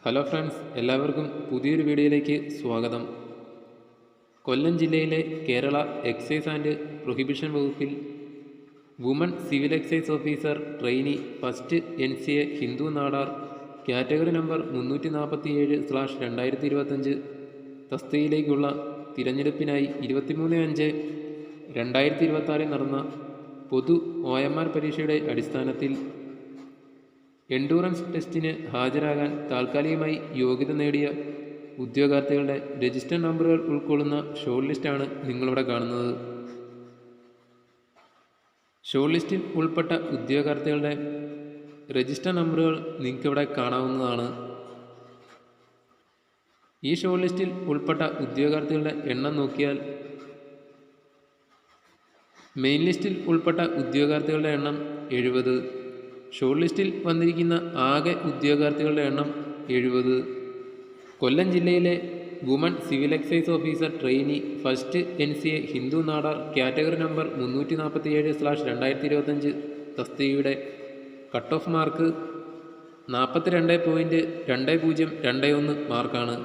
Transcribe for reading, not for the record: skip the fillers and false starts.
Hello friends, എല്ലാവർക്കും പുതിയൊരു വീഡിയോയിലേക്ക് സ്വാഗതം. കൊല്ലം ജില്ലയിലെ കേരള എക്സൈസ് ആൻഡ് പ്രൊഹിബിഷൻ വകുപ്പിൽ woman civil excise officer trainee first NCA Hindu Nadar category number 347/2025 തസ്തികയിലേക്കുള്ള തിരഞ്ഞെടുപ്പിനായി 23/5/2026 നടന്ന പൊതു OMR പരീക്ഷയുടെ അടിസ്ഥാനത്തിൽ എൻഡൂറൻസ് ടെസ്റ്റിന് ഹാജരാകാൻ താൽക്കാലികമായി യോഗ്യത നേടിയ ഉദ്യോഗാർത്ഥികളുടെ രജിസ്റ്റർ നമ്പറുകൾ ഉൾക്കൊള്ളുന്ന ഷോർട്ട് ലിസ്റ്റാണ് നിങ്ങളിവിടെ കാണുന്നത്. ഷോർട്ട് ലിസ്റ്റിൽ ഉൾപ്പെട്ട ഉദ്യോഗാർത്ഥികളുടെ രജിസ്റ്റർ നമ്പറുകൾ നിങ്ങൾക്കിവിടെ കാണാവുന്നതാണ്. ഈ ഷോർട്ട് ലിസ്റ്റിൽ ഉൾപ്പെട്ട ഉദ്യോഗാർത്ഥികളുടെ എണ്ണം നോക്കിയാൽ മെയിൻ ലിസ്റ്റിൽ ഉൾപ്പെട്ട ഉദ്യോഗാർത്ഥികളുടെ എണ്ണം 70. ഷോർട്ട് ലിസ്റ്റിൽ വന്നിരിക്കുന്ന ആകെ ഉദ്യോഗാർത്ഥികളുടെ എണ്ണം 70. കൊല്ലം ജില്ലയിലെ woman civil excise officer trainee first NCA Hindu Nadar category number 347/2025 തസ്തികയുടെ കട്ട് ഓഫ് മാർക്ക് 42.2021 മാർക്കാണ്.